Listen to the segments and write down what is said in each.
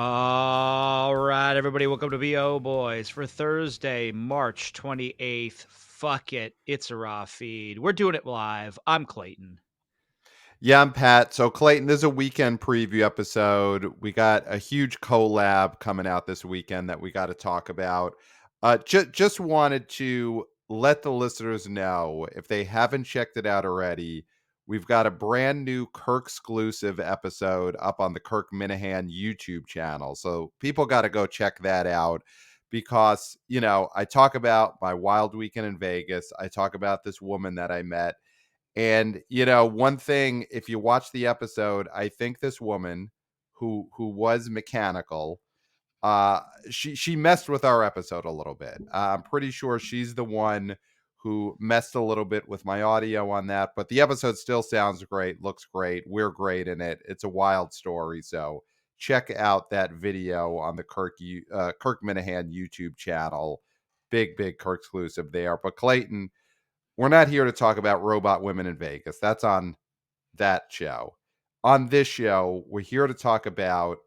All right, everybody, welcome to BO Boys for Thursday, March 28th. Fuck it, it's a raw feed. We're doing it live. I'm Clayton. Yeah, I'm Pat. So, Clayton, this is a weekend preview episode. We got a huge collab coming out this weekend that we got to talk about. Just wanted to let the listeners know, if they haven't checked it out already, we've got a brand new Kirk exclusive episode up on the Kirk Minahan YouTube channel. So people got to go check that out because, I talk about my wild weekend in Vegas. I talk about this woman that I met. And one thing, if you watch the episode, I think this woman who was mechanical, uh she messed with our episode a little bit. I'm pretty sure she's the one who messed a little bit with my audio on that, but the episode still sounds great, looks great. We're great in it. It's a wild story. So check out that video on the Kirk Minahan YouTube channel. Big Kirk exclusive there. But Clayton, we're not here to talk about robot women in Vegas. That's on that show. On this show, we're here to talk about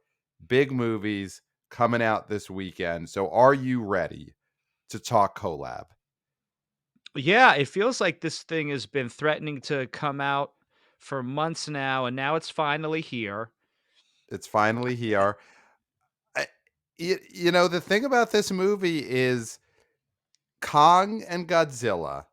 big movies coming out this weekend. So, are you ready to talk collab? Yeah, it feels like this thing has been threatening to come out for months now, and now it's finally here. It's finally here. I, the thing about this movie is Kong and Godzilla.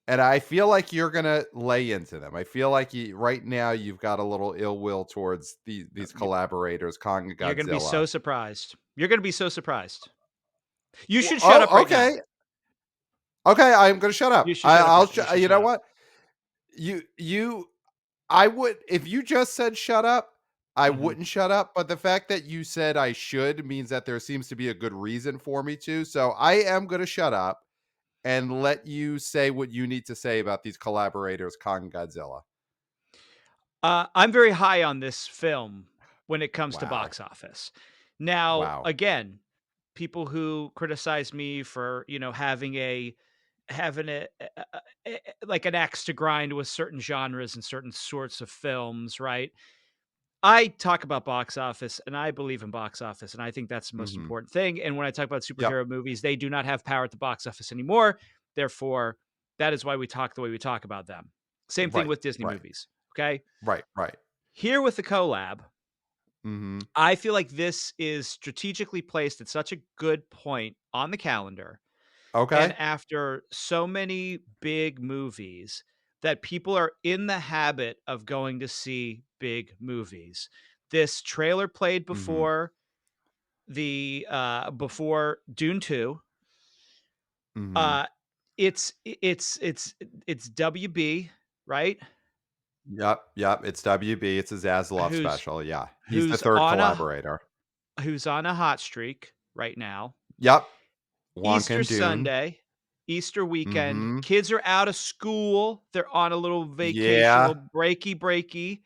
And I feel like you're gonna lay into them. I feel like right now you've got a little ill will towards these collaborators, Kong and You're going to be Godzilla. so surprised. You're going to be so surprised. You Well, should shut up oh, right now. okay. Okay, I'm gonna shut You up. should shut up right now. You should You know shut up. what? You I would, if you just said shut up, I Mhm. wouldn't shut up. But the fact that you said I should means that there seems to be a good reason for me to. So I am gonna shut up and let you say what you need to say about these collaborators, Kong and Godzilla. I'm very high on this film when it comes to Wow. box office. Now, Wow. again, people who criticize me for, having like an axe to grind with certain genres and certain sorts of films, right? I talk about box office and I believe in box office, and I think that's the most Hmm. important thing. And when I talk about Yep. superhero movies, they do not have power at the box office anymore. Therefore, that is why we talk the way we talk about them. Same thing Right. with Disney Right. movies. Okay. Right. Right. Here with the collab, Hmm. I feel like this is strategically placed at such a good point on the calendar. And Okay. after so many big movies that people are in the habit of going to see big movies. This trailer played Hmm. before Dune 2. Hmm. Uh it's WB, right? Yep. Yep. It's WB. It's a Zaslav Who's special. Yeah. He's the who's third on a collaborator. who's on a hot streak right now. Yep. Wonka Easter and Dune. Sunday, Easter weekend, Mhm. kids are out of school, they're on a little vacation, a Yeah. little breaky.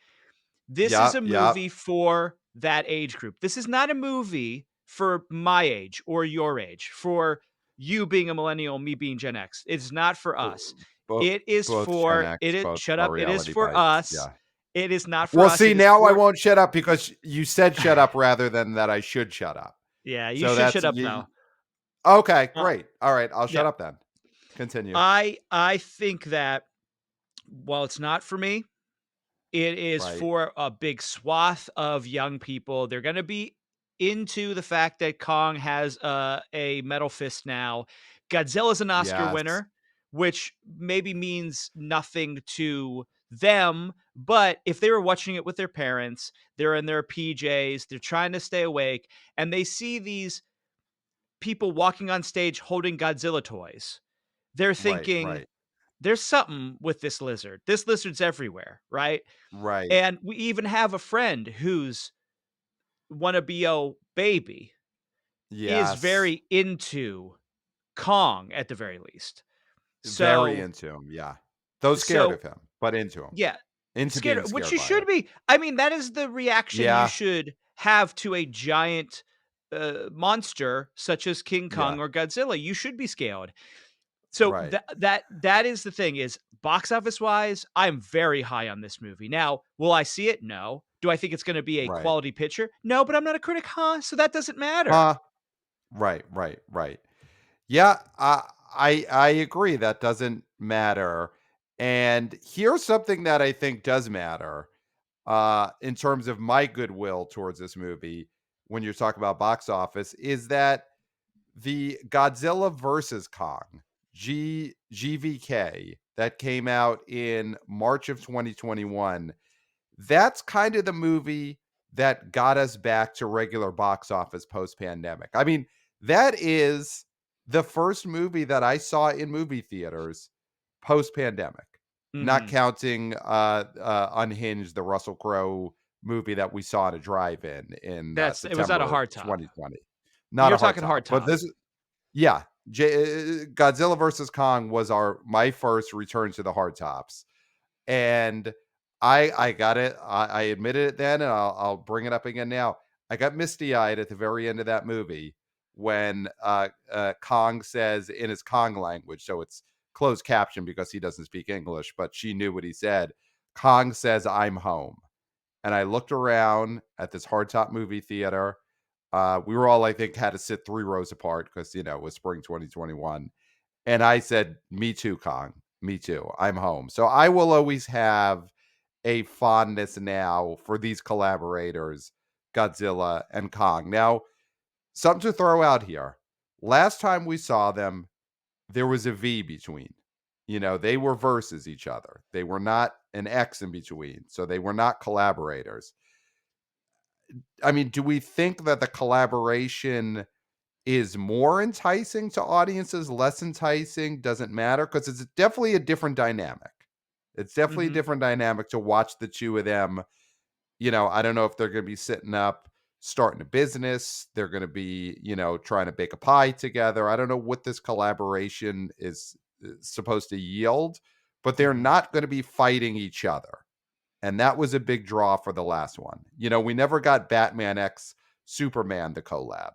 This is a Yep, yep. movie for that age group. This is not a movie for my age or your age, for you being a millennial, me being Gen X. It's not for Bo us. bo It is both Gen for X, it is both shut are up. It is reality for bites, us. yeah. It is not for Well, us. see, It is now I for won't shut up because you said shut up rather than that I should shut up. Yeah, you So should that's shut up you. now. Okay, Uh, great. Alright, I'll shut yeah. up then. Continue. I think that while it's not for me, it is Right. for a big swath of young people. They're gonna be into the fact that Kong has a metal fist now. Godzilla's an Oscar Yes. winner, which maybe means nothing to them, but if they were watching it with their parents, they're in their PJs, they're trying to stay awake, and they see these people walking on stage holding Godzilla toys, they're Right, thinking, right, "There's something with this lizard. This lizard's everywhere," right? right. And we even have a friend who's wanna be a baby is Yes. very into Kong at the very least. Very So into him, yeah. Though scared so of him, but into him. yeah, Into being scared, which scared you by him. should be. I mean, that is the reaction you Yeah, should have to a giant, monster such as King yeah. Kong or Godzilla. You should be scared. So Right. that is the thing is box office wise, I'm very high on this movie. Now, will I see it? No. Do I think it's gonna be a Right. quality picture? No, but I'm not a critic, huh? So that doesn't matter. Huh. Right, right, right. Yeah, I agree, that doesn't matter, and here's something that I think does matter, in terms of my goodwill towards this movie, when you're talking about box office, is that the Godzilla versus Kong, GVK, that came out in March of 2021, that's kind of the movie that got us back to regular box office post-pandemic. I mean, that is the first movie that I saw in movie theaters post-pandemic, not Mhm. counting, Unhinged, the Russell Crowe movie that we saw at a drive-in in, It was at a September hard top. 2020. Not You're a hard talking top, hard but top. this yeah, Godzilla versus Kong was our my first return to the hard tops, and I got it. I admitted it then, and I'll bring it up again now. I got misty eyed at the very end of that movie when Kong says in his Kong language, so it's closed caption because he doesn't speak English, but she knew what he said. Kong says, "I'm home," and I looked around at this hardtop movie theater. We were all, I think, had to sit 3 rows apart because it was spring 2021, and I said, "Me too, Kong. Me too. I'm home." So I will always have a fondness now for these collaborators, Godzilla and Kong. Now, something to throw out here. Last time we saw them, there was a V between. They were versus each other. They were not an X in between. So they were not collaborators. I mean, do we think that the collaboration is more enticing to audiences, less enticing, doesn't matter? Because it's definitely a different dynamic. It's definitely a Mhm. different dynamic to watch the two of them. I don't know if they're gonna be sitting up, starting a business. They're gonna be, trying to bake a pie together. I don't know what this collaboration is supposed to yield, but they're Mhm. not gonna be fighting each other. And that was a big draw for the last one. We never got Batman X Superman, the collab.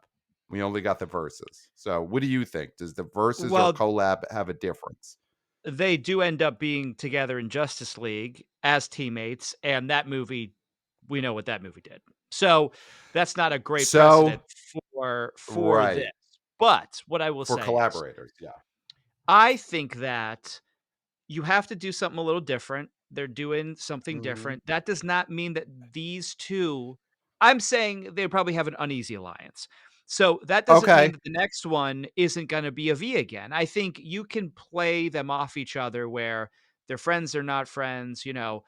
We only got the verses. So what do you think? Does the verses or Well, collab have a difference? they do end up being together in Justice League as teammates, and that movie, we know what that movie did. So, that's not a great precedent So for this. right. But what I will For say is, collaborators, yeah. I think that you have to do something a little different. They're doing something Mhm. different. That does not mean that these 2, I'm saying they probably have an uneasy alliance. So that doesn't mean Okay. that the next one isn't gonna be a V again. I think you can play them off each other where they're friends, they're not friends, you know.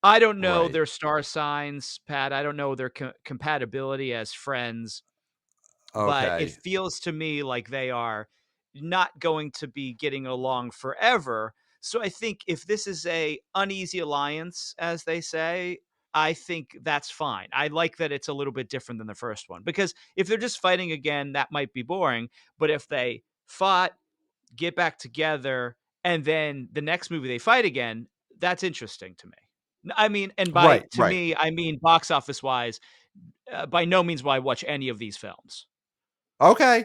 I don't know Right. their star signs, Pat. I don't know their compatibility as friends, but it Okay. feels to me like they are not going to be getting along forever. So I think if this is a uneasy alliance, as they say, I think that's fine. I like that it's a little bit different than the first one because if they're just fighting again, that might be boring. But if they fought, get back together, and then the next movie they fight again, that's interesting to me. I mean, and by Right, to right. me, I mean box office wise. By no means will I watch any of these films. Okay.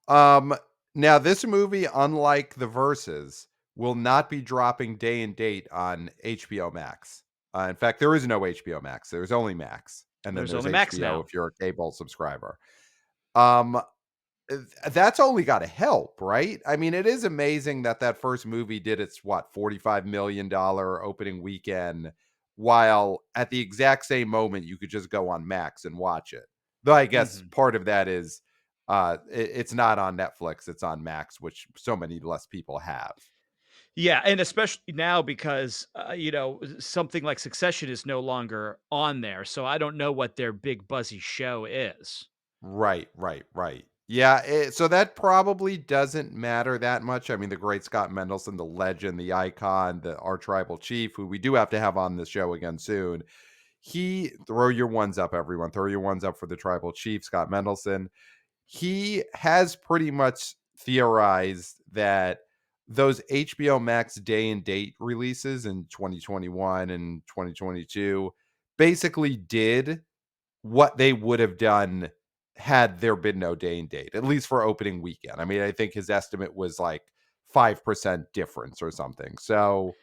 Um, Now this movie, unlike the Verses, will not be dropping day and date on HBO Max. In fact, there is no HBO Max. There's only Max, and then There's there's only Max HBO now. if you're a cable subscriber. Um, that's only got to help, right? I mean, it is amazing that that first movie did its what $45 million opening weekend, while at the exact same moment you could just go on Max and watch it. Though I guess Mhm. part of that is it's not on Netflix, it's on Max, which so many less people have. Yeah, and especially now because, something like Succession is no longer on there, so I don't know what their big buzzy show is. Right, right, right. Yeah, so that probably doesn't matter that much. I mean, the great Scott Mendelson, the legend, the icon, our tribal chief, who we do have to have on the show again soon. He throw your ones up, everyone. Throw your ones up for the tribal chief, Scott Mendelson. He has pretty much theorized that those HBO Max day and date releases in 2021 and 2022 basically did what they would have done had there been no day and date, at least for opening weekend. I mean, I think his estimate was like 5% difference or something. So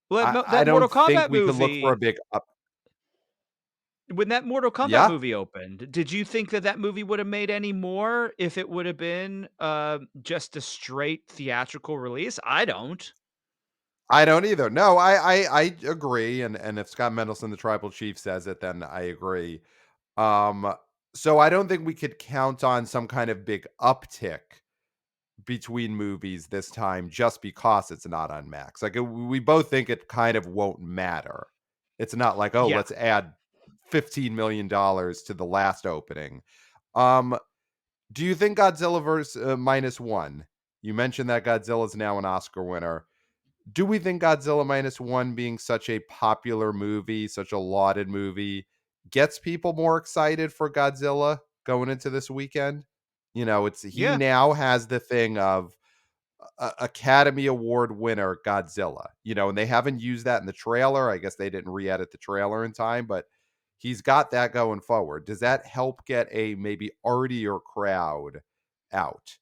Well, I that Mortal don't think Kombat we could look for a movie big up. When that Mortal Kombat Yeah, movie opened, did you think that that movie would have made any more if it would have been, just a straight theatrical release? I don't. I don't either. No, I agree, and if Scott Mendelson, the tribal chief, says it, then I agree. Um, so I don't think we could count on some kind of big uptick between movies this time just because it's not on Max. Like, we both think it kind of won't matter. It's not like, "Oh, Yeah, let's add $15 million to the last opening." Um, do you think Godzilla vs. -1, you mentioned that Godzilla is now an Oscar winner. Do we think Godzilla -1 being such a popular movie, such a lauded movie, gets people more excited for Godzilla going into this weekend? It's he yeah. now has the thing of Academy Award winner Godzilla, and they haven't used that in the trailer. I guess they didn't re-edit the trailer in time, but he's got that going forward. Does that help get a maybe artier crowd out?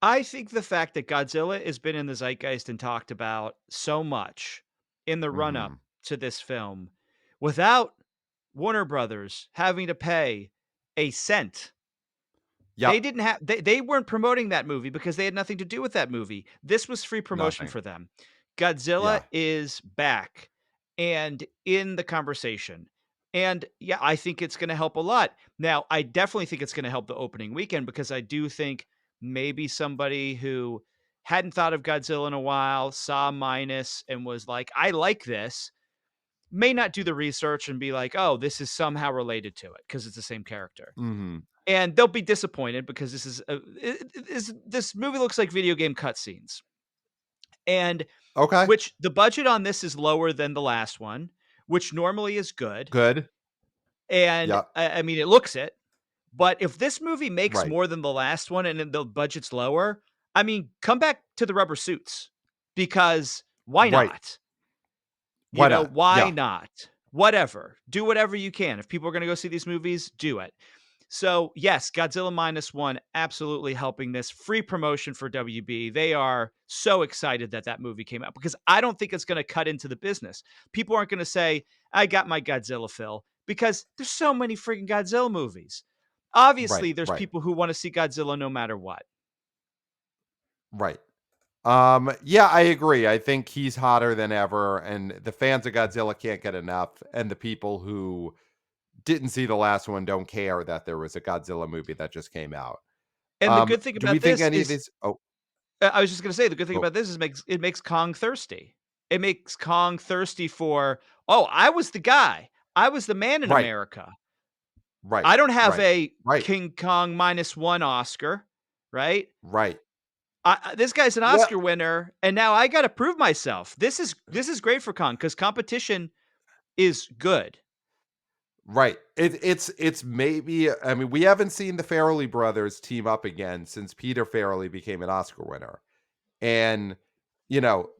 I think the fact that Godzilla has been in the zeitgeist and talked about so much in the run up Mhm. to this film without Warner Brothers having to pay a cent. They Yep. didn't have they weren't promoting that movie because they had nothing to do with that movie. This was free promotion Nothing. for them. Godzilla Yeah. is back and in the conversation. And yeah, I think it's going to help a lot. Now, I definitely think it's going to help the opening weekend because I do think maybe somebody who hadn't thought of Godzilla in a while saw Minus and was like, I like this, may not do the research and be like, oh, this is somehow related to it because it's the same character, Mhm. and they'll be disappointed because this movie looks like video game cutscenes, and Okay. which the budget on this is lower than the last one, which normally is good. Good. And Yep. I mean, it looks it. But if this movie makes Right. more than the last one and then the budget's lower, I mean, come back to the rubber suits because why Right. not? Why not? Why Yeah. not? Whatever. Do whatever you can. If people are going to go see these movies, do it. So, yes, Godzilla -1 absolutely helping this free promotion for WB. They are so excited that that movie came out because I don't think it's going to cut into the business. People aren't going to say, I got my Godzilla fill because there's so many freaking Godzilla movies. Right. Obviously, there's Right. people who want to see Godzilla no matter what. Right. Yeah, I agree. I think he's hotter than ever, and the fans of Godzilla can't get enough, and the people who didn't see the last one don't care that there was a Godzilla movie that just came out. And the good thing Do we about think this any of is these oh, I was just gonna say the good thing oh, about this is makes Kong thirsty. It makes Kong thirsty for, "Oh, I was the guy. I was the man in right, America. right, I don't have right, a right, King Kong -1 Oscar, right? right. This guy's an Well, Oscar winner, and now I gotta prove myself." This is great for Kong because competition is good. right. It's maybe I mean, we haven't seen the Farrelly brothers team up again since Peter Farrelly became an Oscar winner. And, you know,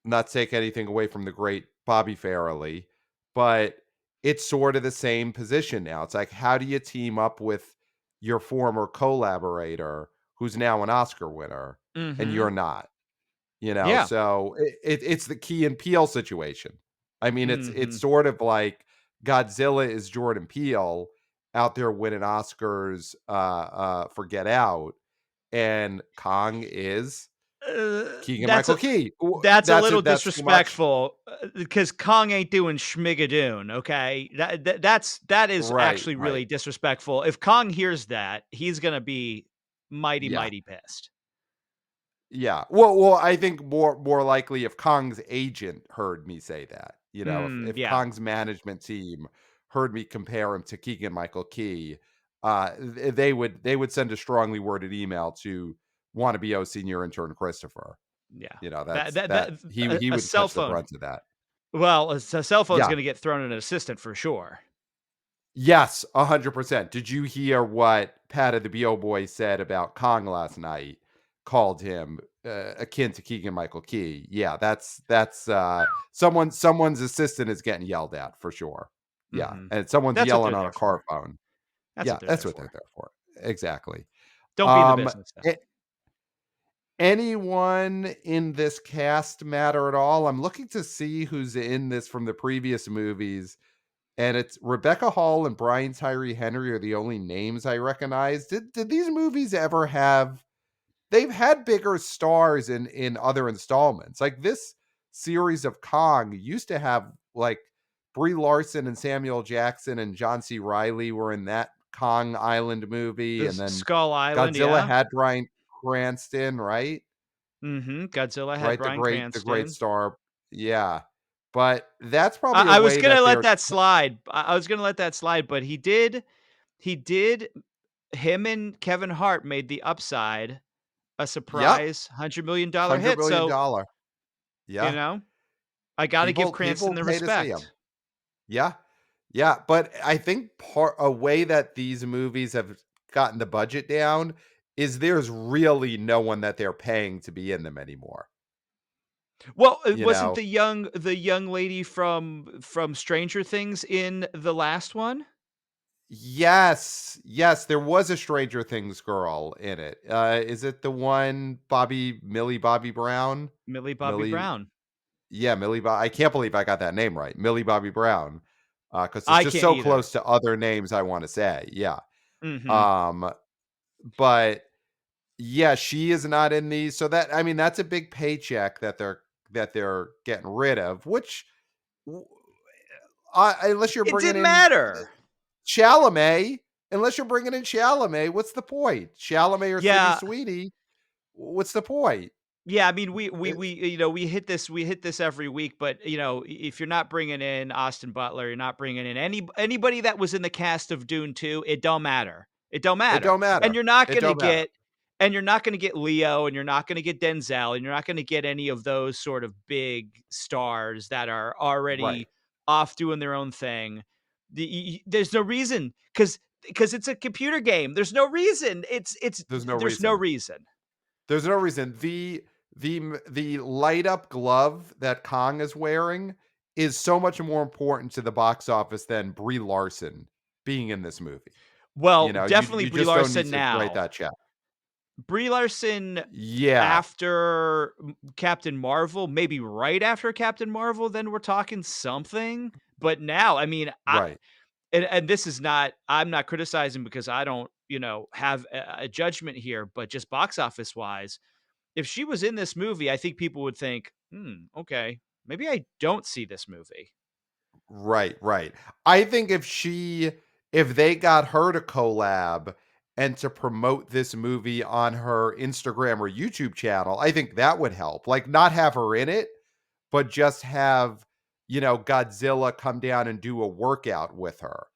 not take anything away from the great Bobby Farrelly, but it's sort of the same position now. It's like, how do you team up with your former collaborator who's now an Oscar winner and Mhm. you're not? Yeah. So it's the Key and Peele situation. I mean, it's Mhm. sort of like Godzilla is Jordan Peele out there winning Oscars for Get Out, and Kong is Keegan That's Michael a Key. that's a That's little it. That's too much. disrespectful, because Kong ain't doing schmigadoon, okay? That is Right, actually right. really disrespectful. If Kong hears that, he's gonna be mighty, Yeah, mighty pissed. yeah. Well, I think more likely if Kong's agent heard me say that, if Yeah, Kong's management team heard me compare him to Keegan Michael Key, they would send a strongly worded email to wannabe O senior intern Christopher. yeah. That's that he A would cell catch the phone brunt of that. well, a cell phone's Yeah. gonna get thrown at an assistant for sure. Yes, 100%. Did you hear what Pat of the BO Boy said about Kong last night? Called him, akin to Keegan-Michael Key. Yeah, that's someone's assistant is getting yelled at for sure. Yeah, Mhm. and someone's That's what yelling they're on a there car for. phone. That's Yeah, what they're that's there what they're for. there for. Exactly. Don't be in the Um, business, though. a anyone in this cast matter at all? I'm looking to see who's in this from the previous movies. and it's Rebecca Hall and Brian Tyree Henry are the only names I recognize. Did these movies ever have they've had bigger stars in other installments. Like this series of Kong used to have like Brie Larson and Samuel Jackson and John C. Riley were in that Kong Island movie, and This then Skull Island, Godzilla yeah. had Bryan Cranston, right? Godzilla had Right, Bryan the great Cranston. star. Yeah. But that's I probably a I was way gonna that let they're that slide. I was gonna let that slide, but he did him and Kevin Hart made The Upside a Yep, surprise $100 million $100 hit, million. so, dollar. you Yeah. know, I gotta give People Cranston the pay to see respect. him. Yeah. Yeah, but I think part a way that these movies have gotten the budget down is there's really no one that they're paying to be in them anymore, Well, you wasn't know? the young lady from Stranger Things in the last one? Yes, yes, there was a Stranger Things girl in it. Is it the one Millie Bobby Brown? Millie Bobby Millie Brown. yeah, I can't believe I got that name right. Millie Bobby Brown. Because it's I just can't so either. close to other names I wanna say, yeah. Mhm. Um, but yeah, she is not in these, so that I mean, that's a big paycheck that they're getting rid of, which w unless you're It bringing didn't in matter. Chalamet unless you're bringing in Chalamet, what's the point? Chalamet or Sydney Yeah. Sweeney, what's the point? Yeah, I mean, we we It we you know, we hit this every week, but, if you're not bringing in Austin Butler, you're not bringing in anybody that was in the cast of Dune 2, it don't matter. It don't it matter. don't And matter. you're not It gonna don't matter. get and you're not gonna get Leo, and you're not gonna get Denzel, and you're not gonna get any of those sort of big stars that are Right. already off doing their own thing. There's no reason because it's a computer game. There's no reason. There's no There's no reason. reason. There's no reason. The light up glove that Kong is wearing is so much more important to the box office than Brie Larson being in this movie. Well, You know, you definitely you Brie just don't need Larson to write now. that check. Brie Larson Yeah, after Captain Marvel, maybe right after Captain Marvel, then we're talking something. But now, I mean, right. and this is not, I'm not criticizing because I don't, have a judgment here, but just box office wise, if she was in this movie, I think people would think, okay, maybe I don't see this movie. Right, right. I think if they got her to collab and to promote this movie on her Instagram or YouTube channel, I think that would help. Like not have her in it, but just have, Godzilla come down and do a workout with her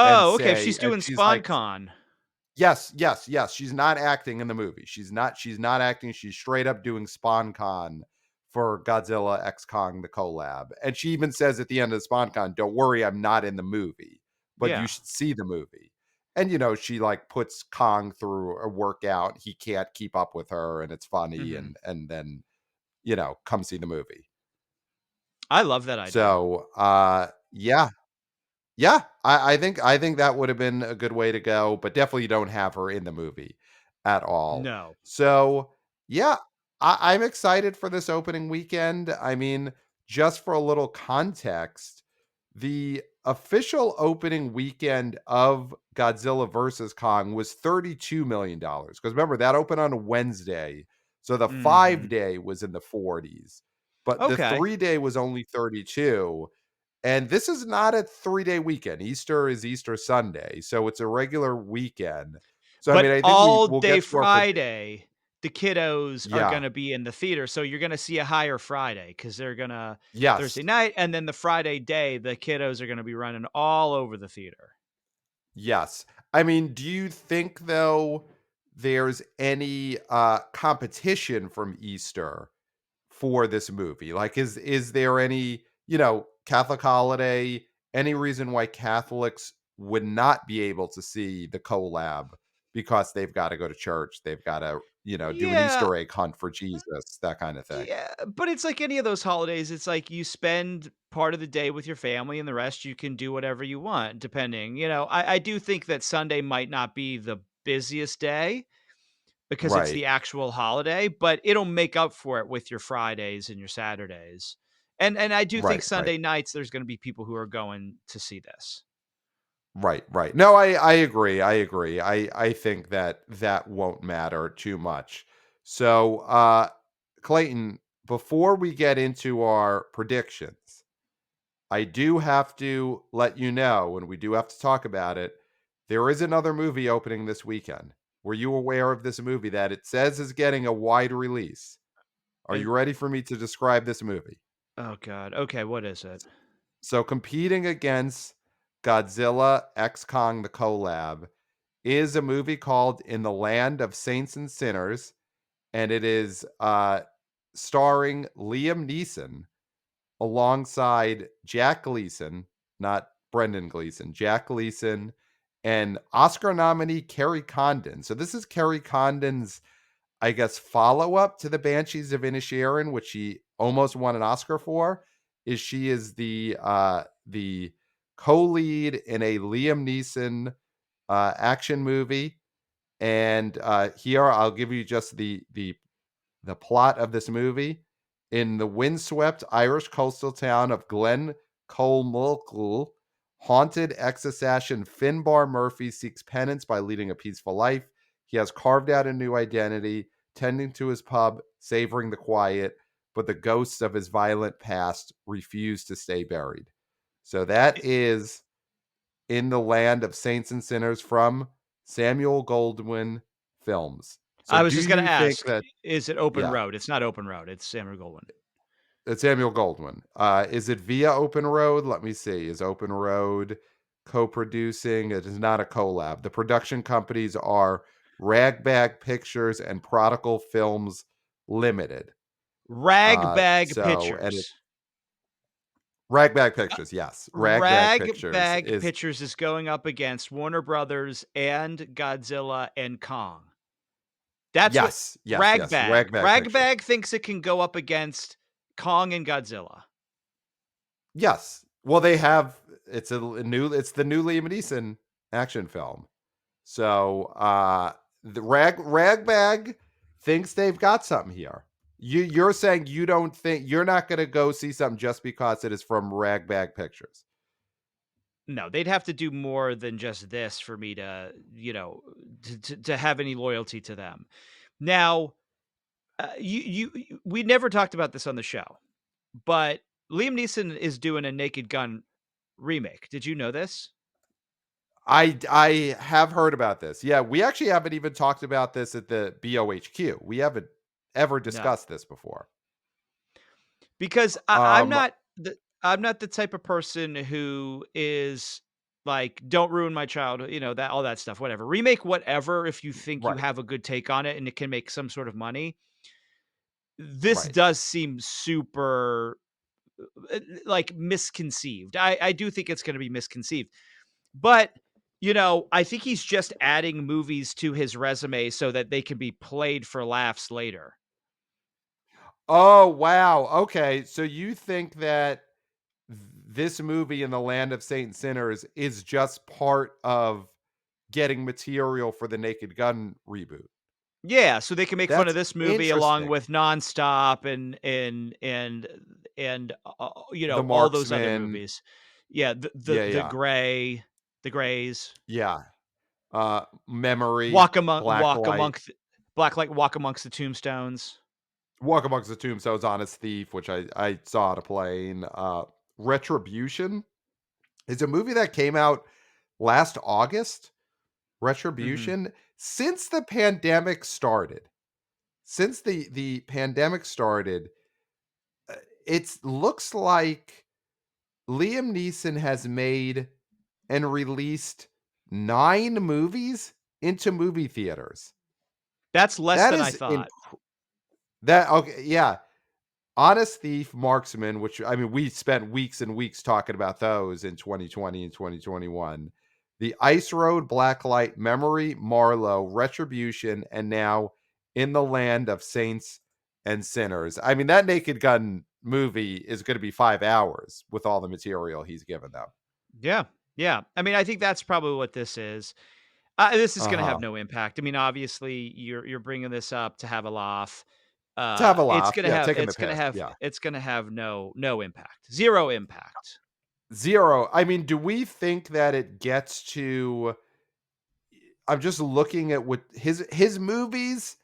and Oh, okay. If say she's and doing she's like, SpawnCon. yes, yes, yes. She's not acting in the movie. She's not acting. She's straight up doing SpawnCon for Godzilla X Kong the collab. And she even says at the end of the SpawnCon, "Don't worry, I'm not in the movie, but you Yeah. should see the movie." And she like puts Kong through a workout. He can't keep up with her and it's funny hmm and then, come see the movie. I love that idea. So, yeah, yeah, I think that would have been a good way to go, but definitely don't have her in the movie at all. No. So, yeah, I'm excited for this opening weekend. I mean, just for a little context, the official opening weekend of Godzilla versus Kong was $32 million. Because remember, that opened on a Wednesday. So the hmm 5 day was in the 40s, but the Okay. 3 day was only 32. And this is not a 3-day weekend. Easter is Easter Sunday, so it's a regular weekend. So, I mean, But I think all we'll get day to our predict Friday, the kiddos are yeah. gonna be in the theater, so you're gonna see a higher Friday because 'cause they're gonna Yes. Thursday night, and then the Friday day, the kiddos are gonna be running all over the theater. Yes. I mean, do you think, though, there's any, competition from Easter for this movie? Like, is there any, Catholic holiday, any reason why Catholics would not be able to see the collab because they've gotta go to church, they've gotta, do an Yeah, Easter egg hunt for Jesus, that kinda thing? yeah, but it's like any of those holidays, it's like you spend part of the day with your family, and the rest you can do whatever you want, depending, I do think that Sunday might not be the busiest day, because it's Right. the actual holiday, but it'll make up for it with your Fridays and your Saturdays. And I do think Right, right. Sunday nights there's gonna be people who are going to see this. Right, right. No, I agree. I agree. I think that that won't matter too much. So, Clayton, before we get into our predictions, I do have to let you know, and we do have to talk about it. There is another movie opening this weekend. Were you aware of this movie that it says is getting a wide release? Are And you ready for me to describe this movie? oh god. Okay, what is it? So, competing against Godzilla X Kong the collab is a movie called In the Land of Saints and Sinners, and it is starring Liam Neeson alongside Jack Gleason, not Brendan Gleeson, Jack Gleason, and Oscar nominee Kerry Condon. So this is Kerry Condon's, I guess, follow up to the Banshees of Inisherin, which she almost won an Oscar for. Is she is the co-lead in a Liam Neeson action movie, and here I'll give you just the plot of this movie. In the windswept Irish coastal town of Glen Colmcille, haunted ex-assassin Finbar Murphy seeks penance by leading a peaceful life. He has carved out a new identity, tending to his pub, savoring the quiet, but the ghosts of his violent past refuse to stay buried. So that is In the Land of Saints and Sinners from Samuel Goldwyn Films. So I was do just gonna you think ask, that is it open yeah, road? It's not open road, it's Samuel Goldwyn. it's Samuel Goldwyn. Is it via Open Road? Let me see. Is Open Road co-producing? It is not a collab. The production companies are Ragbag Pictures and Prodigal Films Limited. Ragbag So and it Pictures. Ragbag Pictures, yes. Ragbag Pictures Ragbag is Pictures is going up against Warner Brothers and Godzilla and Kong. That's what yes, yes, yes. Ragbag Pictures. Ragbag thinks it can go up against Kong and Godzilla. Yes. Well, they have it's the new Liam Neeson action film. So, the Ragbag thinks they've got something here. You're saying you don't think you're not gonna go see something just because it is from Ragbag Pictures. No, they'd have to do more than just this for me to, to have any loyalty to them. Now, we never talked about this on the show, but Liam Neeson is doing a Naked Gun remake. Did you know this? I have heard about this. Yeah, we actually haven't even talked about this at the BOHQ. We haven't ever No. discussed this before. Because Um, I'm not the type of person who is like, "Don't ruin my childhood," that all that stuff, whatever. Remake whatever if you think you right, have a good take on it and it can make some sort of money. This right. does seem super, like, misconceived. I do think it's gonna be misconceived, but, I think he's just adding movies to his resume so that they can be played for laughs later. Oh, wow. Okay, so you think that this movie in the Land of Saint Sinners is just part of getting material for the Naked Gun reboot. Yeah, so they can make fun of That's this movie along interesting. with Nonstop and The all those other Marksman. movies. Yeah, Yeah, yeah. The Greys, Yeah. Memory, Walk Blacklight, amongst Blacklight, Walk Amongst the Tombstones. Walk Amongst the Tombstones, Honest Thief, which I saw on a plane. Retribution is a movie that came out last August. Mhm. Retribution. Since the pandemic started, since the pandemic started, it looks like Liam Neeson has made and released 9 movies into movie theaters. That's less That than I is in thought. that okay, yeah. Honest Thief, Marksman, which I mean, we spent weeks and weeks talking about those in 2020 and 2021. The Ice Road, Blacklight, Memory, Marlowe, Retribution, and now In the Land of Saints and Sinners. I mean, that Naked Gun movie is going to be 5 hours with all the material he's given them. Yeah, yeah. I mean, I think that's probably what this is. This is Uh gonna have huh. no impact. I mean, obviously, you're bringing this up to have a laugh. To have a It's laugh. gonna Yeah, have taking the piss. Yeah. no impact, 0 impact. 0. I mean, do we think that it gets to I'm just looking at what his movies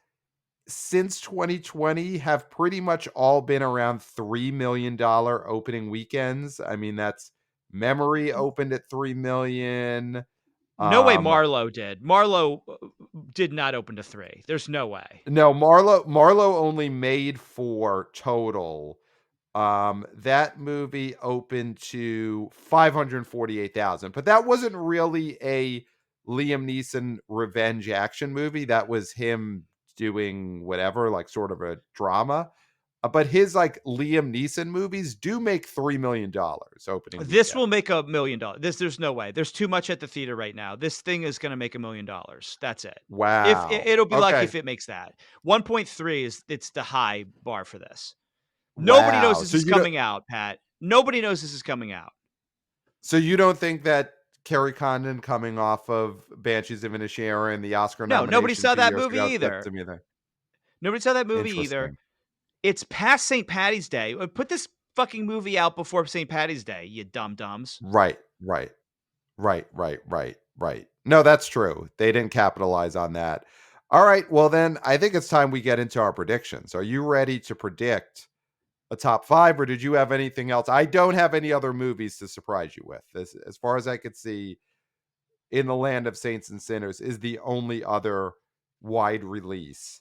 since 2020 have pretty much all been around $3 million opening weekends. I mean, that's Memory opened at 3 million. No way Um, Marlowe did. Marlowe did not open to 3. There's no way. no, Marlowe only made 4 total. That movie opened to 548,000, but that wasn't really a Liam Neeson revenge action movie. That was him doing whatever, like sort of a drama. But his like Liam Neeson movies do make $3 million opening This will weekend. make $1 million. There's no way. There's too much at the theater right now. This thing is gonna make $1 million. That's it. If Wow. it'll be lucky Okay. if it makes that. 1.3 is it's the high bar for this. Nobody knows Wow. this is coming out, Pat. Nobody knows this is coming out. So you don't think that Kerry Condon coming off of Banshees of Inisherin and the Oscar No, nobody nomination saw 2 that years movie ago, that's either. to me the Nobody saw that movie either. interesting. It's past St. Patty's Day. Put this fucking movie out before St. Patty's Day, you dumb dumbs. Right, right. Right. No, that's true. They didn't capitalize on that. All right, well then, I think it's time we get into our predictions. Are you ready to predict a top 5, or did you have anything else? I don't have any other movies to surprise you with. This, as far as I could see, In the Land of Saints and Sinners is the only other wide release.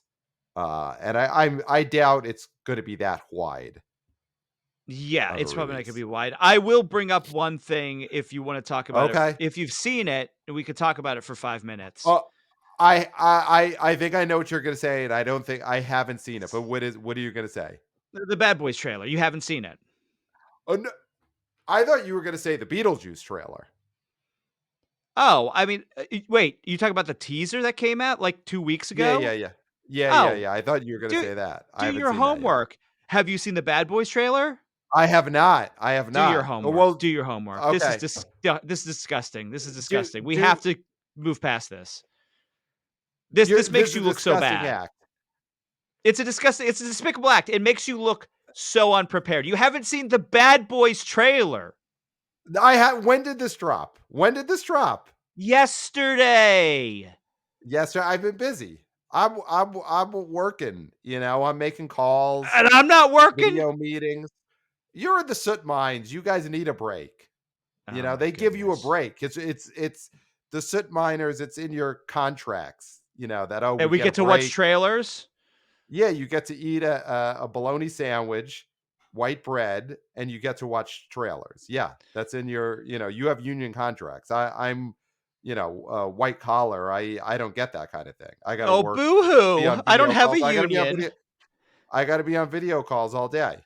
And I doubt it's gonna be that wide Yeah, of a it's probably not gonna release. be wide. I will bring up one thing if you wanna talk about it. Okay. If you've seen it, we could talk about it for 5 minutes. Uh, I think I know what you're gonna say, and I don't think I haven't seen it, but what are you gonna say? The Bad Boys trailer, you haven't seen it. Oh, no, I thought you were gonna say the Beetlejuice trailer. Oh, I mean, wait, you talking about the teaser that came out, like, 2 weeks Yeah, ago? yeah, yeah. Yeah, yeah, Oh, yeah. I thought you were gonna do say that. I do haven't your seen that yet. homework. Have you seen the Bad Boys trailer? I have not. I have Do your not. Oh, homework. well, Do your homework. okay. This is disgusting. This is Do disgusting. We have do to move past this. This This makes is a you look so disgusting bad. act. It's a despicable act. It makes you look so unprepared. You haven't seen the Bad Boys trailer. I have. When did this drop? When did this drop? Yesterday. Yes, sir. I've been busy. I'm working. I'm making calls, And I'm not working? video meetings. You're in the soot mines. You guys need a break. Oh my They give you a goodness. break. It's the soot miners. It's in your contracts. That And we we get a get to watch break. trailers? Yeah, you get to eat a bologna sandwich, white bread, and you get to watch trailers. Yeah, that's in your. You have union contracts. I'm, white collar. I don't get that kind of thing. I got to Oh, work, be boo-hoo. on I don't video have a calls. I got to be on union. video. I got to be on video calls all day.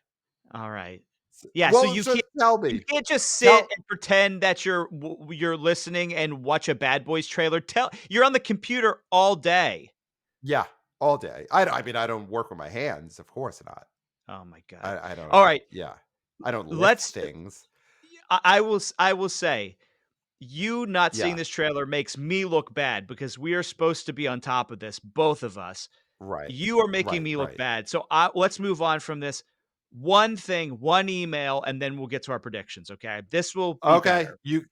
All right. Yeah, so Well, so tell you me, can't just sit tell and pretend that you're listening and watch a Bad Boys trailer. You're on the computer all day. yeah, all day. I mean, I don't work with my hands, of course not. Oh my god. I don't. All right, Yeah, I don't lift let's things. I will say you not seeing Yeah, this trailer makes me look bad because we are supposed to be on top of this, both of us. right, You are making right, me look right. bad. So let's move on from this. One thing, one email, and then we'll get to our predictions. Okay, this will be Okay, better.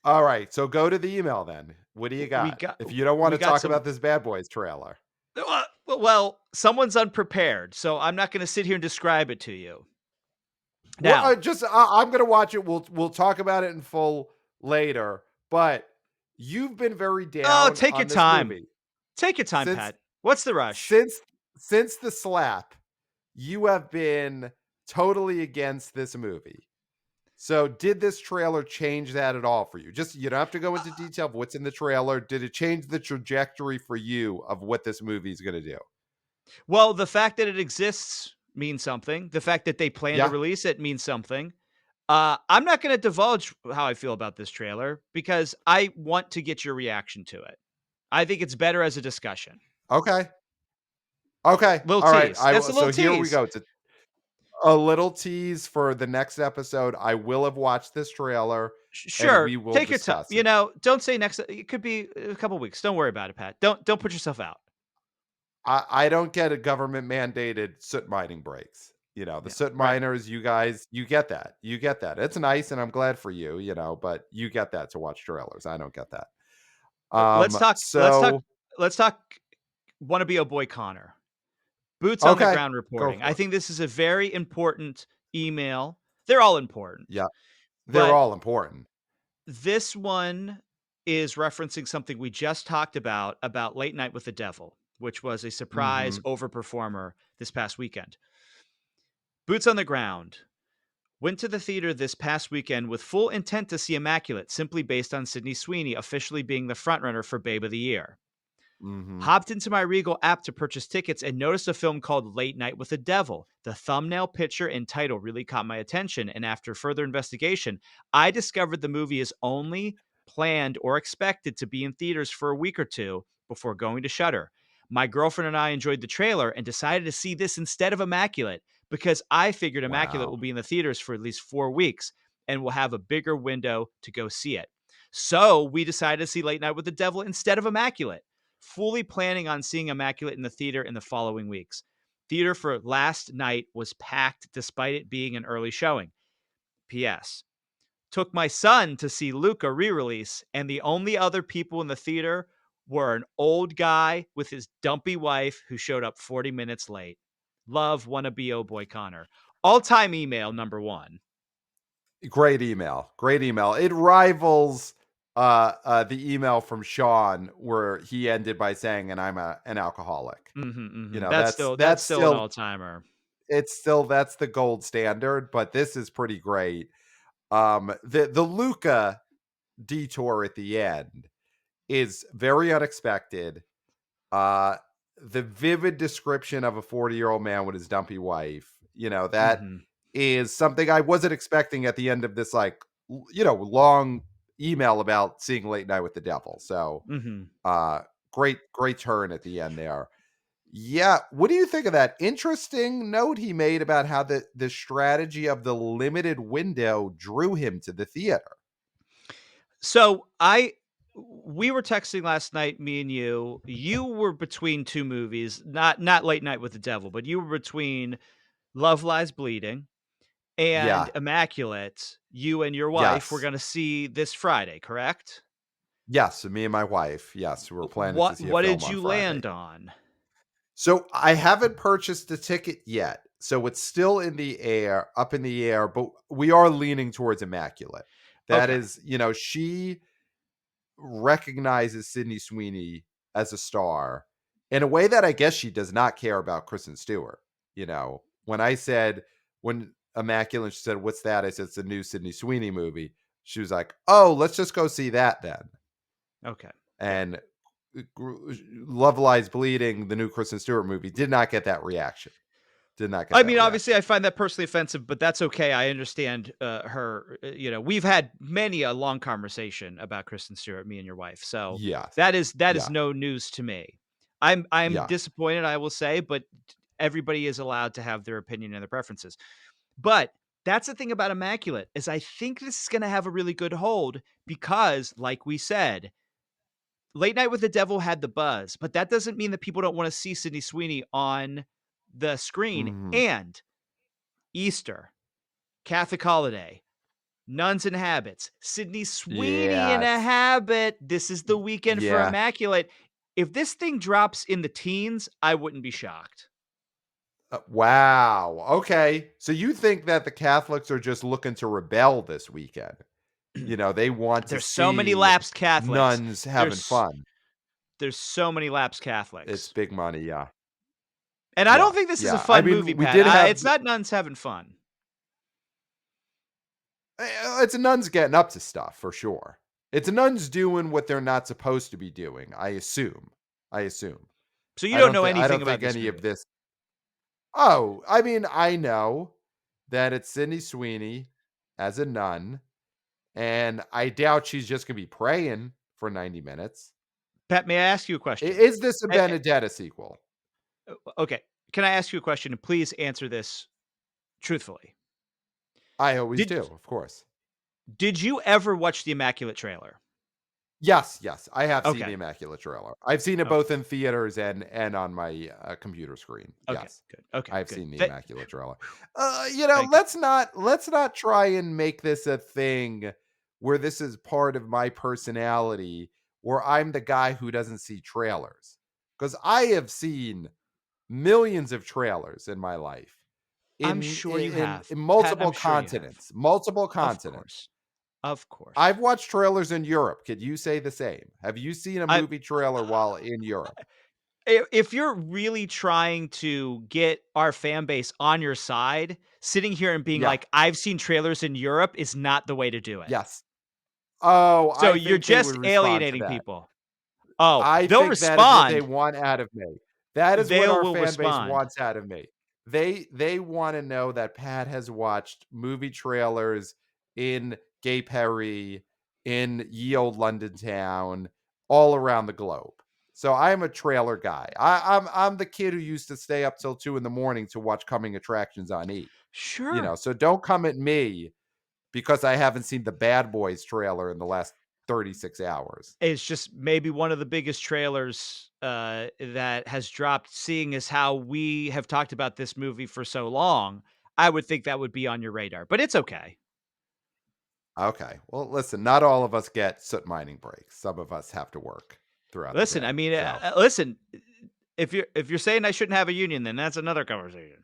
all right, so go to the email then. What do you We got? got If you don't we wanna got talk some. about this Bad Boys trailer. Well, someone's unprepared, so I'm not going to sit here and describe it to you. Well, Now, I'm gonna watch it. We'll talk about it in full later, but you've been very oh, down take your on this time. movie Take your time, since Pat. What's the rush? since since the slap. You have been totally against this movie. So, did this trailer change that at all for you? Just you don't have to go into detail of what's in the trailer. Did it change the trajectory for you of what this movie is gonna do? Well, the fact that it exists means something. The fact that they plan to Yeah? release it means something. I'm not going to divulge how I feel about this trailer because I want to get your reaction to it. I think it's better as a discussion. Okay. Okay. Little All right. tease. That's a little So here we tease. go. It's a little tease for the next episode. I will have watched this trailer and Sure, we will take your time. discuss it. Don't say next. It could be a couple weeks. Don't worry about it, Pat. Don't put yourself out. I don't get a government mandated soot mining breaks. The Yeah, soot right. miners, you guys, you get that. You get that. It's nice and I'm glad for you, but you get that to watch trailers. I don't get that. Let's talk. Let's talk. So Let's talk. Wanna be a boy Connor. Boots on the okay, ground go reporting. I for it. think this is a very important email. They're all important, Yeah, they're but all important. this one is referencing something we just talked about Late Night with the Devil, which was a surprise Mhm. overperformer this past weekend. Boots on the ground. Went to the theater this past weekend with full intent to see Immaculate, simply based on Sydney Sweeney officially being the frontrunner for Babe of the Year. Mhm. Hopped into my Regal app to purchase tickets and noticed a film called Late Night with the Devil. The thumbnail, picture, and title really caught my attention, and after further investigation, I discovered the movie is only planned or expected to be in theaters for a week or two before going to Shudder. My girlfriend and I enjoyed the trailer and decided to see this instead of Immaculate because I figured Immaculate Wow. will be in the theaters for at least 4 weeks and will have a bigger window to go see it. So we decided to see Late Night with the Devil instead of Immaculate, fully planning on seeing Immaculate in the theater in the following weeks. Theater for last night was packed despite it being an early showing. P.S. Took my son to see Luca re release, and the only other people in the theater were an old guy with his dumpy wife who showed up 40 minutes late. Love, wanna be oh boy Connor. All time email number one. Great email. Great email. It rivals the email from Sean where he ended by saying, "And I'm an alcoholic." That's That's still an still all timer. it's still that's the gold standard, but this is pretty great. The Luca detour at the end is very unexpected. Uh, the vivid description of a 40-year-old man with his dumpy wife, that Mm-hmm. is something I wasn't expecting at the end of this, like, long email about seeing Late Night with the Devil. So, Mm-hmm. uh, great turn at the end there. Yeah, what do you think of that interesting note he made about how the strategy of the limited window drew him to the theater? So we were texting last night, me and you. You were between two movies, not Late Night with the Devil, but you were between Love Lies Bleeding and Yeah. Immaculate. You and your wife were Yes. going to see this Friday, correct? Yes, me and my wife. Yes, we were planning to see a What film did on you Friday. land on? So I haven't purchased a ticket yet. So it's still in the air, up in the air, but we are leaning towards Immaculate. That Okay. is, she recognizes Sydney Sweeney as a star in a way that I guess she does not care about Kristen Stewart. When Immaculate, she said, "What's that?" I said, "It's a new Sydney Sweeney movie." She was like, "Oh, let's just go see that then." Okay. Yeah. And Love Lies Bleeding, the new Kristen Stewart movie, did not get that reaction. Did not get I that mean, obviously, reaction. I find that personally offensive, but that's okay. I understand her. We've had many a long conversation about Kristen Stewart, me and your wife. So Yes. that is Yeah. no news to me. I'm Yeah. disappointed, I will say, but everybody is allowed to have their opinion and their preferences. But that's the thing about Immaculate is I think this is going to have a really good hold because, like we said, Late Night with the Devil had the buzz, but that doesn't mean that people don't want to see Sydney Sweeney on the screen. Mhm. And Easter, Catholic holiday, nuns in habits, Sydney Sweeney in a Yes. habit. This is the weekend for Yeah. Immaculate. If this thing drops in the teens, I wouldn't be shocked. Wow. Okay. So you think that the Catholics are just looking to rebel this weekend? They want to There's so many see lapsed Catholics. nuns having There's fun. there's so many lapsed It's Catholics. big money. Yeah. And I don't Yeah. think this is a Yeah. I fun movie, mean, we Pat. did have It's not nuns having fun. it's nuns getting up to stuff for sure. It's nuns doing what they're not supposed to be doing, I assume. I assume. So you don't know I anything don't about think this any of movie. this. Oh, I mean, I know that it's Sydney Sweeney as a nun, and I doubt she's just gonna be praying for 90 minutes. Pat, may I ask you a question? Is this a Benedetta sequel? Okay. Can I ask you a question? And please answer this truthfully. I always Did do, of course. did you ever watch the Immaculate trailer? Yes, yes, I have seen the Okay, Immaculate Trailer. I've seen it okay, both in theaters and on my, computer screen. okay, Yes, good, okay, I've good. seen the Immaculate Trailer. Thank you. Let's not try and make this a thing where this is part of my personality, where I'm the guy who doesn't see trailers, because I have seen millions of trailers in my life I'm in sure you in have. in Pat, I'm multiple sure you have. continents, multiple Of continents. course, of course. I've watched trailers in Europe. Could you say the same? Have you seen a I movie trailer while in Europe? if you're really trying to get our fan base on your side, sitting here and being Yeah. like, "I've seen trailers in Europe," is not the way to do it. Yes. Oh, So I you're think they would just respond to alienating that. people. Oh, I they'll think that is what they respond. want out of me. That is They what our will fan base respond. wants out of me. They wanna know that Pat has watched movie trailers in Gay Paris, in ye olde London town, all around the globe. So I'm a trailer guy. I'm the kid who used to stay up till 2 in the morning to watch coming attractions on E! Sure. So don't come at me because I haven't seen the Bad Boys trailer in the last 36 hours. It's just maybe one of the biggest trailers, that has dropped, seeing as how we have talked about this movie for so long. I would think that would be on your radar, but it's okay. Okay. Well, listen, not all of us get soot mining breaks. Some of us have to work throughout the Listen, I day. mean, So, listen, if you're saying I shouldn't have a union, then that's another conversation.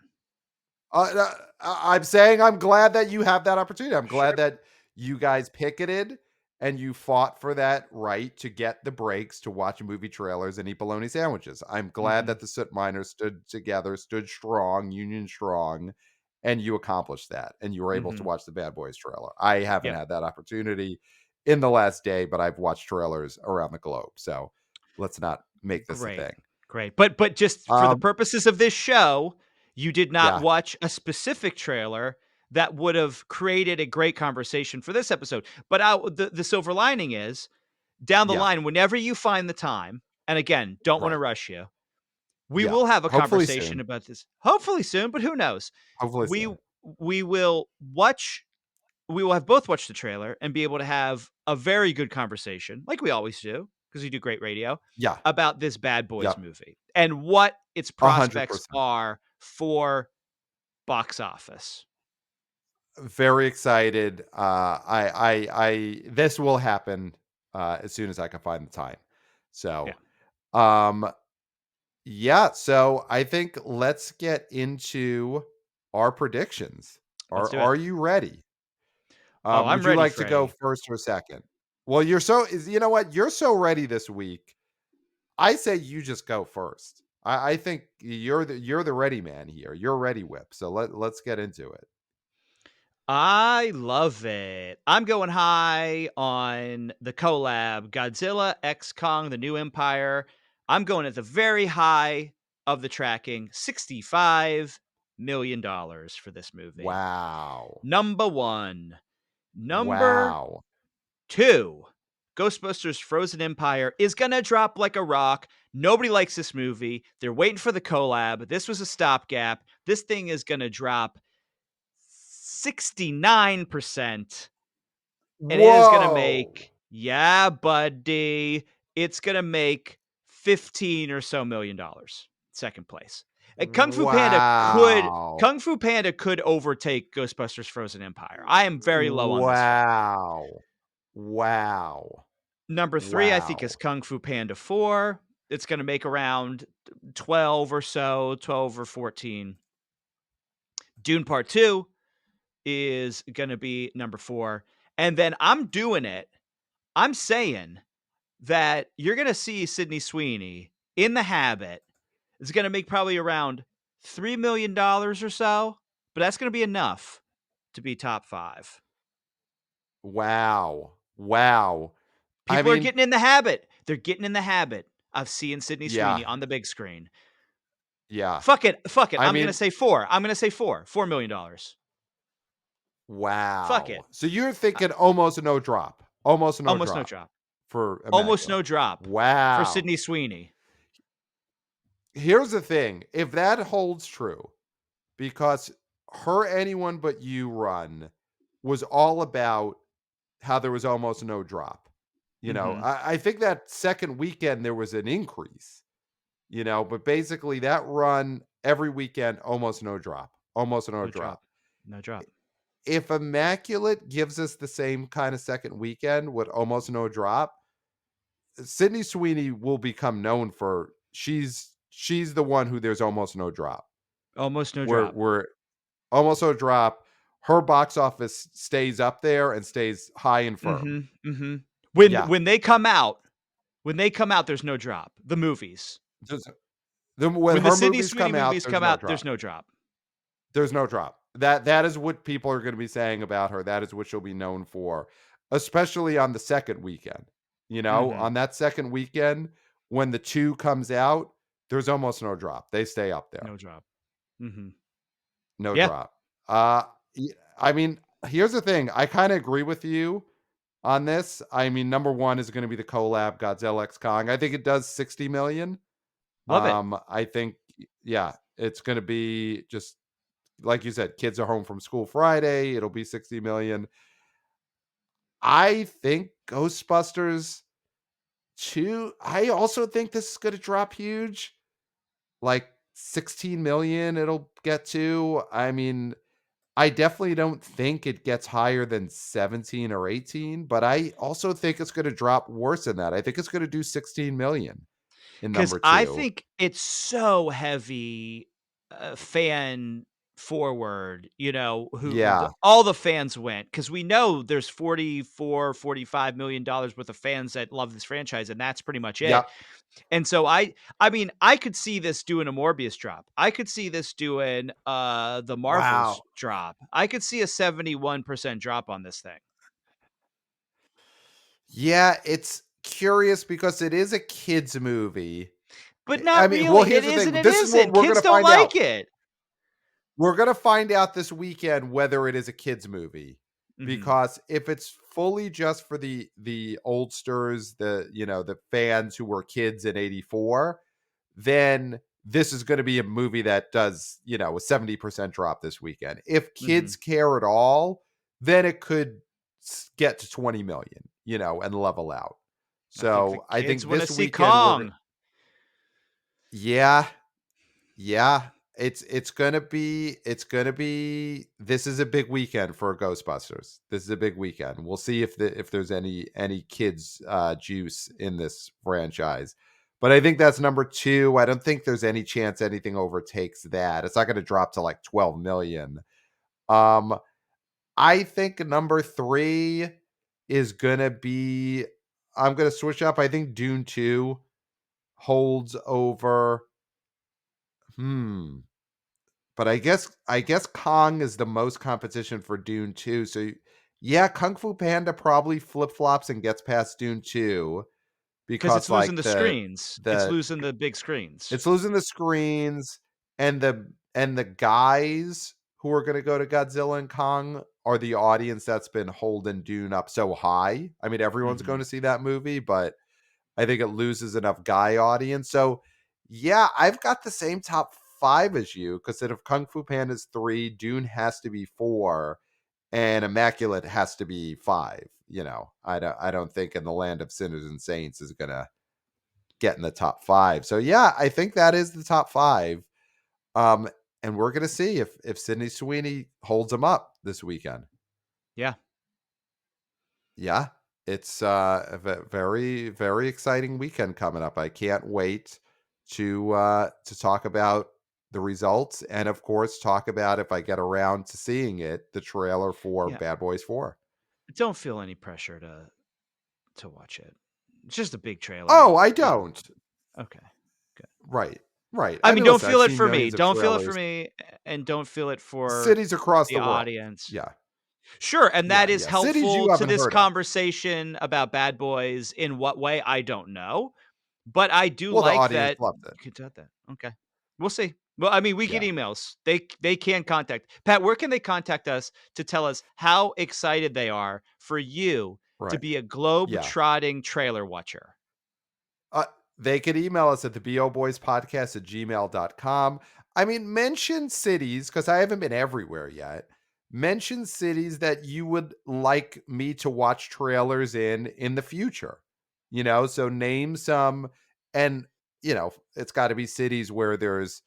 I'm saying I'm glad that you have that opportunity. I'm Sure. glad that you guys picketed and you fought for that right to get the breaks to watch movie trailers and eat bologna sandwiches. I'm glad Mhm, that the soot miners stood together, stood strong, union strong, and you accomplished that. And you were able to mhm. watch the Bad Boys trailer. I haven't Yep. had that opportunity in the last day, but I've watched trailers around the globe. So let's not make this a Great, thing. great. But just for the Um, purposes of this show, you did not yeah, watch a specific trailer that would have created a great conversation for this episode. But the silver lining is, down the yeah, line, whenever you find the time, and again, don't wanna right. rush you, we Yeah. will have a Hopefully conversation soon. about this, hopefully soon, but who knows? Hopefully We soon. we will watch we will have both watched the trailer and be able to have a very good conversation, like we always do, because we do great radio, Yeah. about this Bad Boys Yep. movie and what its prospects 100%. are for box office. Very excited. I this will happen as soon as I can find the time. Yeah, So, um yeah, so I think let's get into our predictions. let's Are do it. are you ready? Oh, Would I'm you ready, like to go Freddie. first or second? Well, you're so is you know what? You're so ready this week. I say you just go first. I think you're the ready man here. You're ready whip. So let's get into it. I love it. I'm going high on the collab Godzilla X Kong, the New Empire. I'm going at the very high of the tracking, $65 million for this movie. Wow. Number one. Number Wow. two. Ghostbusters Frozen Empire is going to drop like a rock. Nobody likes this movie. They're waiting for the collab. This was a stopgap. This thing is going to drop 69%, and it is gonna Whoa. make, yeah, buddy, it's gonna make 15 or so $1 million, second place. And Wow. Kung Fu Panda could overtake Ghostbusters Frozen Empire. I am very low on this film. Wow. Wow. Number 3, I think, is Wow. Kung Fu Panda 4. It's gonna make around 12 or so, 12 or 14. Dune Part 2 is gonna be number 4. And then I'm saying that you're gonna see Sydney Sweeney in The Habit. It's gonna make probably around $3 million or so, but that's gonna be enough to be top 5. Wow. Wow. I People are mean, getting in the habit. They're getting in the habit of seeing Sydney yeah. Sweeney on the big screen. Yeah. Fuck it, I I'm gonna mean, say 4. I'm gonna say 4. $4 million. Fuck wow. it. So you're Uh, thinking almost no drop. Almost no almost no drop drop. for Almost Immaculate. no drop for Wow. Sydney Sweeney. Here's the thing. If that holds true, because her Anyone But You run was all about how there was almost no drop. Mhm. I think that second weekend there was an increase, but basically that run every weekend, almost no drop, almost no No drop. drop. No drop. If Immaculate gives us the same kind of second weekend with almost no drop, Sydney Sweeney will become known for she's the one who there's almost no drop. Almost no Where drop. we're almost no drop. Her box office stays up there and stays high and firm. Mhm. Mhm. Yeah. When they come out, there's no drop. The movies. Just when When the her Sydney movies Sweeney come out, movies there's come no out, there's drop. no drop. There's no drop. That is what people are gonna be saying about her. That is what she'll be known for, especially on the second weekend. Mhm. On that second weekend, when the 2 comes out, there's almost no drop. They stay up there. No drop. Mhm. No Yeah. drop. Y I mean, here's the thing, I kinda agree with you on this. I mean, number 1 is gonna be the collab Godzilla X Kong. I think it does 60,000,000. Love it. I think yeah, it's gonna be just like you said, kids are home from school Friday, it'll be 60,000,000. I think Ghostbusters 2, I also think this is gonna drop huge, like 16,000,000 it'll get to. I mean, I definitely don't think it gets higher than 17 or 18, but I also think it's gonna drop worse than that. I think it's gonna do 16,000,000 in 'Cause number I 2. think it's so heavy, fan forward, who the Yeah. all the fans went, because we know there's 44, $45 million worth of fans that love this franchise, and that's pretty much it. Yep. And so I mean, I could see this doing a Morbius drop. I could see this doing, the Marvels Wow. drop. I could see a 71% drop on this thing. Yeah, it's curious because it is a kids movie. But I not mean, well, really. It here's the is and thing. it This is what isn't. we're Kids gonna don't find out. like it. We're gonna find out this weekend whether it is a kids movie, Mhm. because if it's fully just for the oldsters, the fans who were kids in '84, then this is gonna be a movie that does, a 70% drop this weekend. If kids Mhm. care at all, then it could get to 20,000,000, and level out. I think the So I kids think wanna this see weekend Kong. yeah, yeah, it's gonna be this is a big weekend for Ghostbusters. This is a big weekend. We'll see if there's any kids juice in this franchise. But I think that's number 2. I don't think there's any chance anything overtakes that. It's not gonna drop to like 12,000,000. Um, I think number 3 is gonna be I'm gonna switch up. I think Dune 2 holds over. Hmm. But I guess Kong is the most competition for Dune 2, so yeah, Kung Fu Panda probably flip-flops and gets past Dune 2 'Cause it's because, losing like, the screens. It's the losing the big screens. it's losing the screens, and the guys who are gonna go to Godzilla and Kong are the audience that's been holding Dune up so high. I mean, everyone's going Mhm. to see that movie, but I think it loses enough guy audience. So, yeah, I've got the same top 5 as you because if Kung Fu Panda's 3, Dune has to be 4, and Immaculate has to be 5. I don't think In the Land of Sinners and Saints is gonna get in the top 5. So, yeah, I think that is the top 5. Um, and we're gonna see if Sydney Sweeney holds them up this weekend. Yeah. Yeah, it's a very very exciting weekend coming up. I can't wait to talk about the results and of course talk about if I get around to seeing it, the trailer for Yeah. Bad Boys 4. Don't feel any pressure to watch it. It's just a big Oh, trailer, I don't. Okay, good. Right. Right. I I mean, mean, don't listen, I've feel it seen for me. millions of Don't feel it for trailers. me, and don't feel it for Cities across the the world. audience. Yeah. Sure, and Yeah, that is yeah. Cities you helpful to haven't this heard of. conversation about Bad Boys in what way, I don't know, but I do Well, the like audience that loves it. you could tell that. Okay. We'll see. Well, I mean, we get Yeah. emails. They can contact Pat, where can they contact us to tell us how excited they are for you to Right. be a Yeah. globe-trotting trailer watcher? Uh, they could email us at theboboyspodcast at gmail.com. I mean, mention cities, because I haven't been everywhere yet. Mention cities that you would like me to watch trailers in the future. So name some, and, it's got to be cities where there's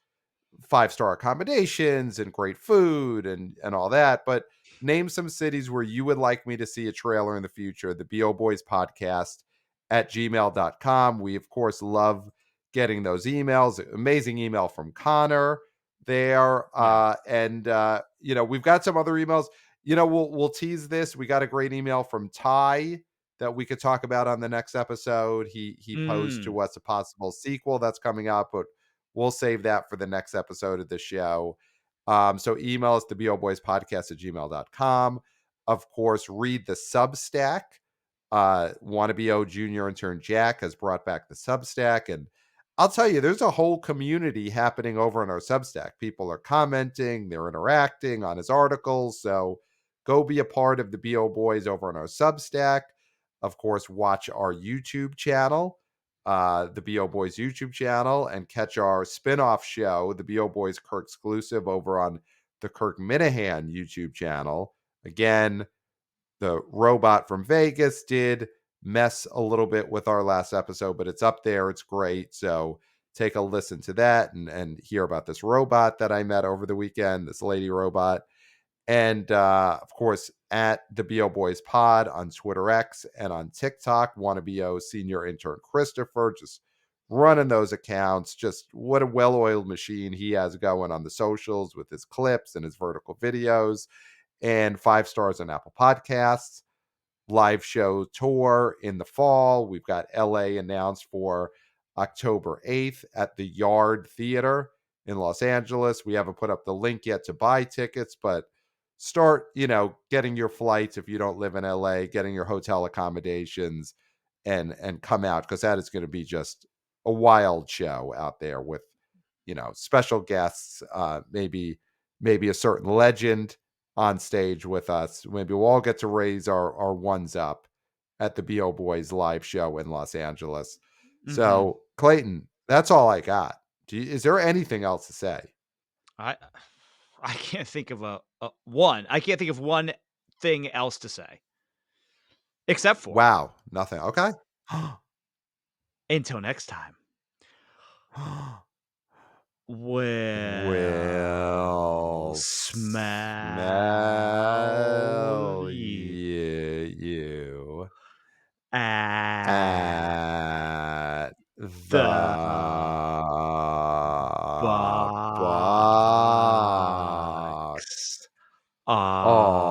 five-star accommodations and great food and all that. But name some cities where you would like me to see a trailer in the future. The BO Boys podcast at gmail.com. We, of course, love getting those emails. Amazing email from Connor there. Nice. We've got some other emails. We'll tease this. We got a great email from Ty that we could talk about on the next episode. He posed Mm, to us a possible sequel that's coming up, but we'll save that for the next episode of the show. So email us, theboboyspodcast at gmail.com. Of course, read the Substack. Wannabe O Junior intern Jack has brought back the Substack. And I'll tell you, there's a whole community happening over on our Substack. People are commenting, they're interacting on his articles. So go be a part of the BO Boys over on our Substack. Of course, watch our YouTube channel, the BO Boys YouTube channel, and catch our spin-off show, the BO Boys Kirk exclusive, over on the Kirk Minahan YouTube channel. Again, the robot from Vegas did mess a little bit with our last episode, but it's up there. It's great. So take a listen to that and hear about this robot that I met over the weekend, this lady robot. And of course, at the BO Boys Pod on Twitter X and on TikTok, Wannabe Senior Intern Christopher, just running those accounts. Just what a well oiled machine he has going on the socials with his clips and his vertical videos. And 5 stars on Apple Podcasts. Live show tour in the fall. We've got LA announced for October 8th at the Yard Theater in Los Angeles. We haven't put up the link yet to buy tickets, but start, getting your flights if you don't live in LA, getting your hotel accommodations and come out, because that is going to be just a wild show out there with, special guests, maybe a certain legend on stage with us. Maybe we'll all get to raise our ones up at the BO Boys live show in Los Angeles. mhm. So, Clayton, that's all I got. Is there anything else to say? I I can't think of a one. I can't think of one thing else to say, except for, Wow, nothing. Okay. until next time, we'll Will smell smell you you at at the the box box office.